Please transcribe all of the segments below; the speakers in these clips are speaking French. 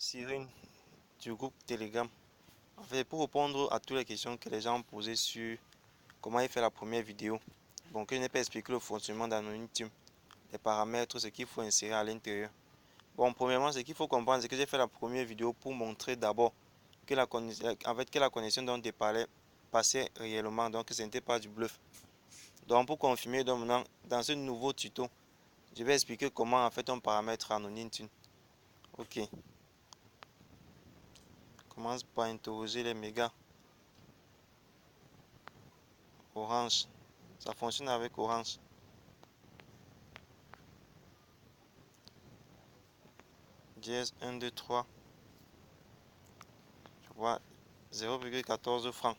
Cyril du groupe Telegram. En fait, pour répondre à toutes les questions que les gens ont posées sur comment il fait la première vidéo, bon, que je n'ai pas expliqué le fonctionnement d'Anonyme, les paramètres, ce qu'il faut insérer à l'intérieur. Bon, premièrement, ce qu'il faut comprendre, c'est que j'ai fait la première vidéo pour montrer d'abord que la connexion dont je parlais passait réellement, donc ce n'était pas du bluff. Donc, pour confirmer, donc maintenant, dans ce nouveau tuto, je vais expliquer comment en fait on paramètre Anonyme. Ok. Commence par interroger les mégas. Orange. Ça fonctionne avec Orange. Dièse 1, 2, 3. Je vois 0,14 francs.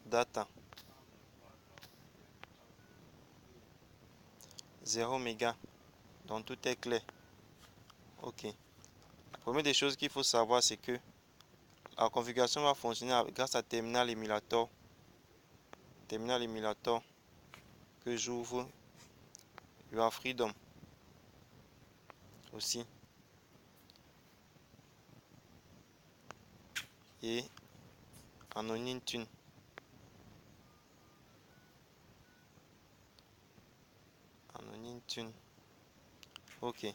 Data. 0 mégas. Donc tout est clair. Ok. La première des choses qu'il faut savoir, c'est que la configuration va fonctionner grâce à Terminal Emulator. Terminal Emulator que j'ouvre. You are Freedom. Aussi. Et Anonyme Tune. Anonyme Tune. Ok.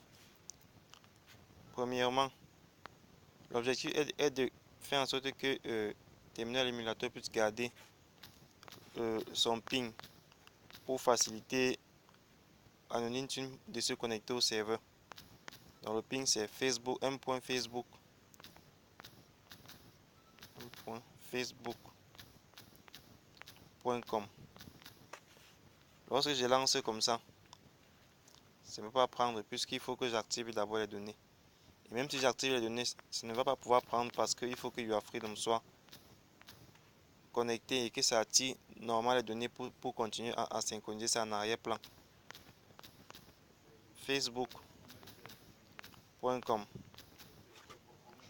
Premièrement, l'objectif est de faire en sorte que Terminal Emulator puisse garder son ping pour faciliter Anonyme Tune de se connecter au serveur. Donc le ping c'est Facebook, m.facebook.com. Lorsque je lance comme ça ne peut pas prendre puisqu'il faut que j'active d'abord les données. Et même si j'active les données, ça ne va pas pouvoir prendre parce qu'il faut que YouAreFreedom soit connecté et que ça attire normalement les données pour continuer à synchroniser ça en arrière-plan. Facebook.com.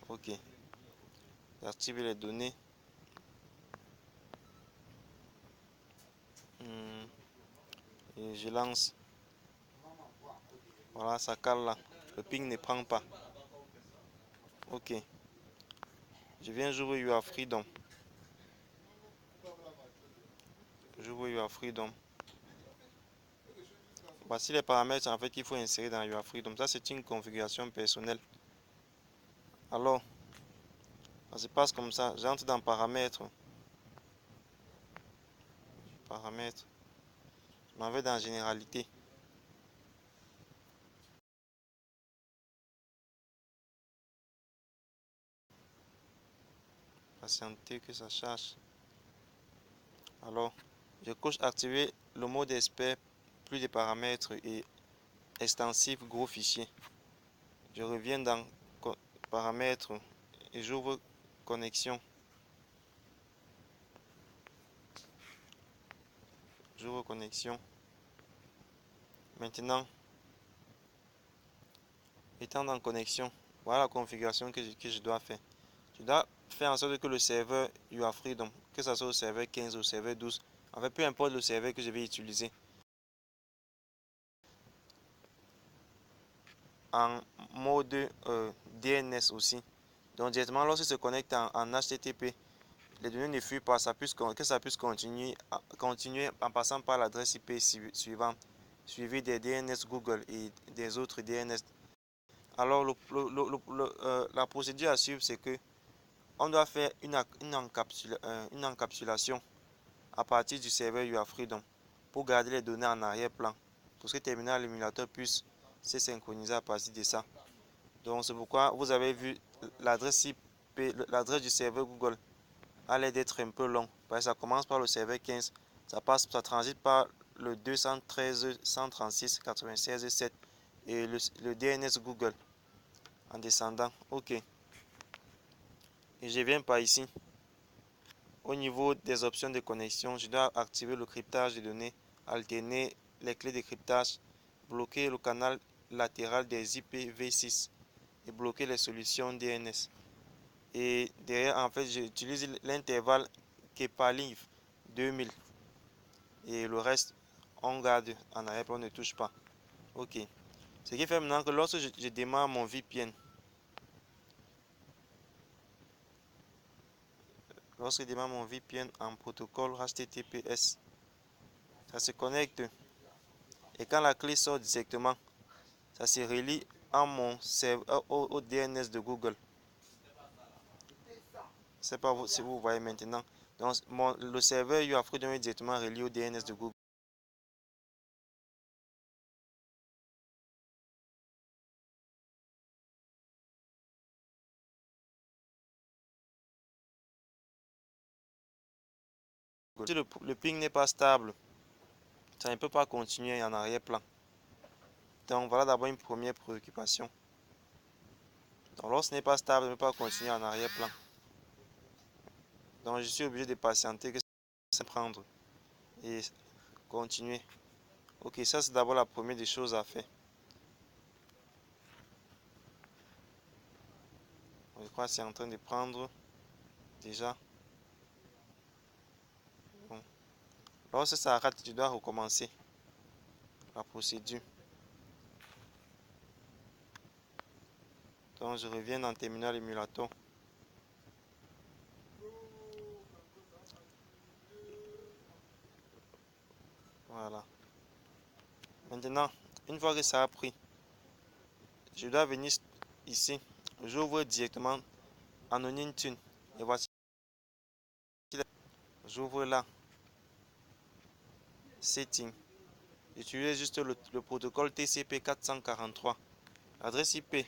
Ok. J'active les données. Et je lance. Voilà, ça cale là. Le ping ne prend pas. Ok. Je viens jouer YouAreFreedom. J'ouvre YouAreFreedom. Voici les paramètres en fait qu'il faut insérer dans YouAreFreedom. Ça c'est une configuration personnelle. Alors, ça se passe comme ça. J'entre dans paramètres. Paramètres. Je m'en vais dans généralité. Patienter que ça charge. Alors, je coche activer le mode expert, plus de paramètres et extensif gros fichier. Je reviens dans paramètres et j'ouvre connexion. J'ouvre connexion. Maintenant, étant dans connexion, voilà la configuration que je dois faire. Je dois faire en sorte que le serveur YouAreFreedom, que ce soit au serveur 15 ou au serveur 12, en fait, peu importe le serveur que je vais utiliser, en mode DNS aussi. Donc directement lorsqu'il se connecte en HTTP, les données ne fuient pas, que ça puisse continuer en passant par l'adresse IP suivante, suivi des DNS Google et des autres DNS. Alors la procédure à suivre, c'est que on doit faire une encapsulation à partir du serveur YouAreFreedom pour garder les données en arrière-plan, pour que Terminal Emulator puisse se synchroniser à partir de ça. Donc c'est pourquoi vous avez vu l'adresse IP, l'adresse du serveur Google a l'air d'être un peu long. Parce que ça commence par le serveur 15, ça transite par le 213.136.96.7 et le DNS Google en descendant. Ok. Et je viens par ici. Au niveau des options de connexion, je dois activer le cryptage des données, alterner les clés de cryptage, bloquer le canal latéral des IPv6 et bloquer les solutions DNS. Et derrière, en fait, j'utilise l'intervalle Kepalive 2000. Et le reste, on garde en arrière, on ne touche pas. Ok. Ce qui fait maintenant que lorsque je démarre mon VPN, lorsque je démarre mon VPN en protocole HTTPS, ça se connecte et quand la clé sort directement, ça se relie à mon serveur, au DNS de Google. C'est pas vous, si vous voyez maintenant. Donc, le serveur UAFreedom est directement relié au DNS de Google. Si le ping n'est pas stable, ça ne peut pas continuer en arrière-plan. Donc voilà d'abord une première préoccupation. Donc lorsque ce n'est pas stable, ça ne peut pas continuer en arrière-plan. Donc je suis obligé de patienter que ça prendre et continuer. Ok, ça c'est d'abord la première des choses à faire. Je crois que c'est en train de prendre déjà. Bon. Lorsque ça rate, tu dois recommencer la procédure. Donc je reviens dans Terminal Emulator. Voilà. Maintenant, une fois que ça a pris, je dois venir ici. J'ouvre directement AnonymeTune. Et voici. J'ouvre là. Setting. J'utilise juste le protocole TCP 443. L'adresse IP.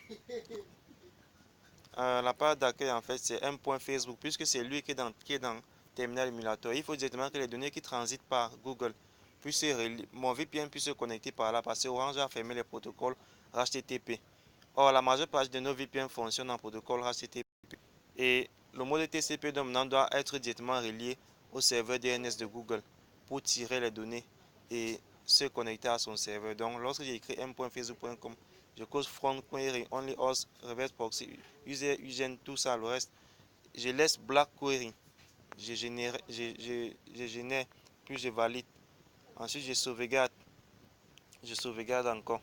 La part d'accueil en fait c'est m.facebook puisque c'est lui qui est dans Terminal Emulator. Il faut directement que les données qui transitent par Google puissent mon VPN puisse se connecter par là parce que Orange a fermé les protocoles HTTP. Or la majeure partie de nos VPN fonctionnent en protocole HTTP et le mode TCP dominant doit être directement relié au serveur DNS de Google pour tirer les données et se connecter à son serveur. Donc lorsque j'ai écrit m.facebook.com, je cause front query, only host, reverse proxy, user, UGN, tout ça, le reste. Je laisse black query. Je génère, puis je valide. Ensuite, je sauvegarde. Je sauvegarde encore.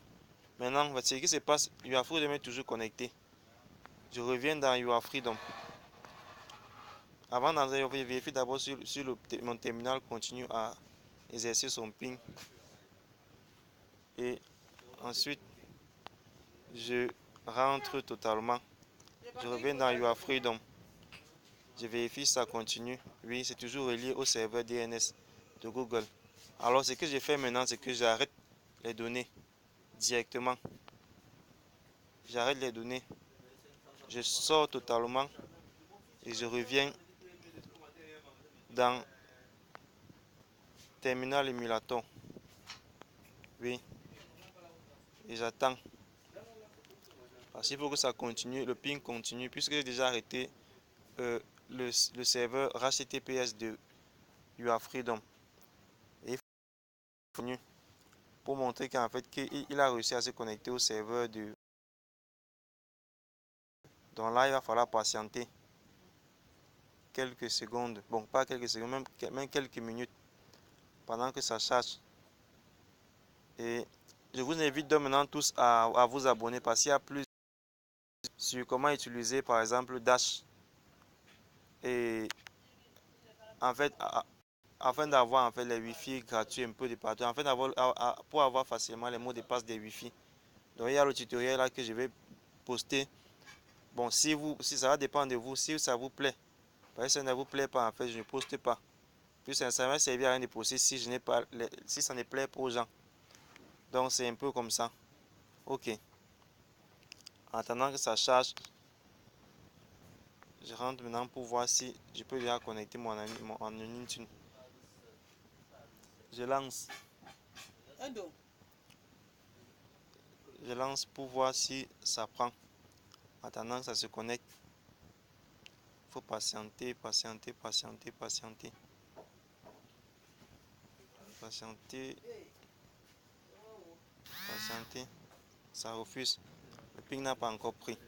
Maintenant, ce qui se passe, UAFreedom est toujours connecté. Je reviens dans UAFreedom. Avant d'entrer, je vérifie d'abord sur mon terminal continue à exercer son ping. Et ensuite, je rentre totalement. Je reviens dans UAFreedom. Je vérifie si ça continue. Oui, c'est toujours relié au serveur DNS de Google. Alors, ce que je fais maintenant, c'est que j'arrête les données directement. J'arrête les données. Je sors totalement et je reviens dans Terminal Emulator. Oui, et j'attends. Parce qu'il faut que ça continue, le ping continue, puisque j'ai déjà arrêté le serveur HTTPS de UAFreedom. Et il faut continuer pour montrer qu'en fait qu'il a réussi à se connecter au serveur de. Donc là, il va falloir patienter quelques secondes. Bon, pas quelques secondes, même quelques minutes pendant que ça charge. Et je vous invite donc maintenant tous à vous abonner parce qu'il y a plus sur comment utiliser par exemple Dash. Et en fait, afin d'avoir en fait les Wi-Fi gratuits un peu de partout, en fait, pour avoir facilement les mots de passe des Wi-Fi. Donc il y a le tutoriel là que je vais poster. Bon, si ça va dépendre de vous, si ça vous plaît. Parce que si ça ne vous plaît pas, en fait, je ne poste pas. Puis ça ne va servir à rien de poster si je n'ai pas si ça ne plaît pas aux gens. Donc c'est un peu comme ça. Ok. En attendant que ça charge, je rentre maintenant pour voir si je peux déjà connecter mon Anonyme. Je lance. Je lance pour voir si ça prend. En attendant que ça se connecte. Il faut patienter, patienter, patienter, patienter. Patienter. Patienter. Ça refuse. Le ping n'a pas encore pris.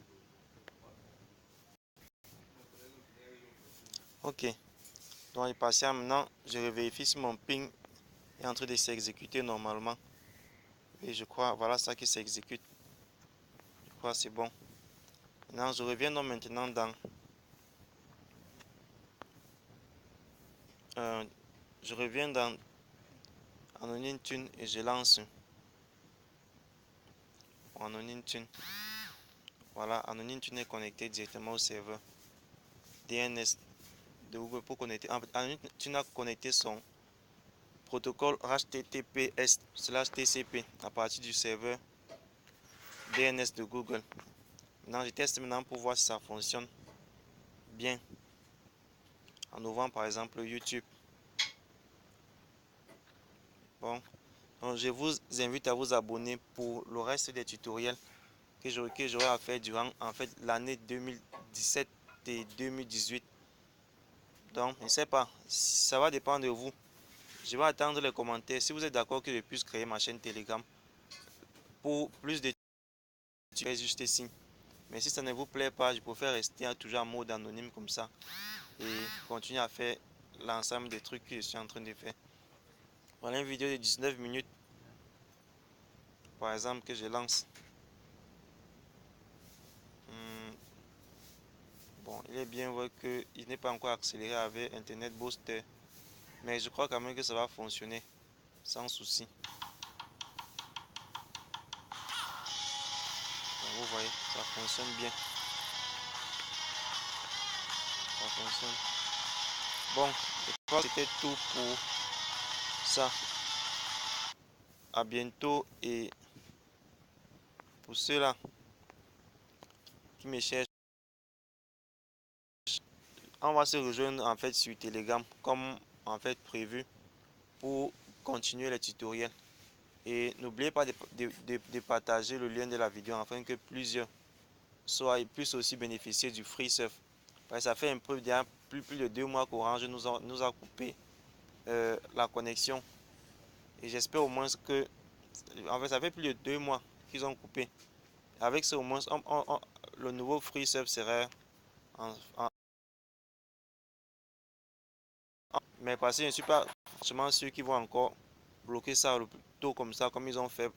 Ok. Donc, il patient maintenant. Je vérifie si mon ping est en train de s'exécuter normalement. Et je crois, voilà ça qui s'exécute. crois que c'est bon. Maintenant, je reviens donc maintenant dans je reviens dans AnonymeTune et je lance AnonymeTune. Voilà, AnonymeTune est connecté directement au serveur DNS de Google pour connecter. En fait, AnonymeTune a connecté son protocole HTTPS/TCP à partir du serveur DNS de Google. Maintenant, je teste maintenant pour voir si ça fonctionne bien. En ouvrant par exemple YouTube. Bon, donc je vous invite à vous abonner pour le reste des tutoriels que j'aurai à faire durant en fait l'année 2017 et 2018. Donc, je ne sais pas, ça va dépendre de vous. Je vais attendre les commentaires. Si vous êtes d'accord que je puisse créer ma chaîne Telegram pour plus de tutoriels, juste signe. Mais si ça ne vous plaît pas, je préfère rester toujours en mode anonyme comme ça et continuer à faire l'ensemble des trucs que je suis en train de faire. Voilà une vidéo de 19 minutes par exemple que je lance. Bon, il est bien vrai qu'il n'est pas encore accéléré avec Internet Booster, mais je crois quand même que ça va fonctionner sans souci. Donc, vous voyez, ça fonctionne bien. Ça fonctionne. Bon, je crois que c'était tout pour ça. À bientôt et pour ceux-là qui me cherchent, on va se rejoindre en fait sur Telegram comme en fait prévu pour continuer les tutoriels. Et n'oubliez pas de partager le lien de la vidéo afin que plusieurs puissent aussi bénéficier du free surf. Parce que ça fait un peu déjà plus de 2 mois qu'Orange nous a coupé la connexion. Et j'espère au moins que, en fait, ça fait plus de 2 mois qu'ils ont coupé. Avec ça, au moins, le nouveau free surf serait en, en- mais parce que je ne suis pas forcément sûr qu'ils vont encore bloquer ça le plus tôt comme ça, comme ils ont fait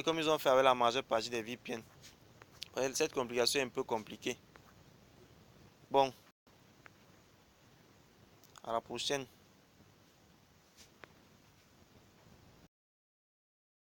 comme ils ont fait avec la majeure partie des VPN. Cette complication est un peu compliquée. Bon, à la prochaine.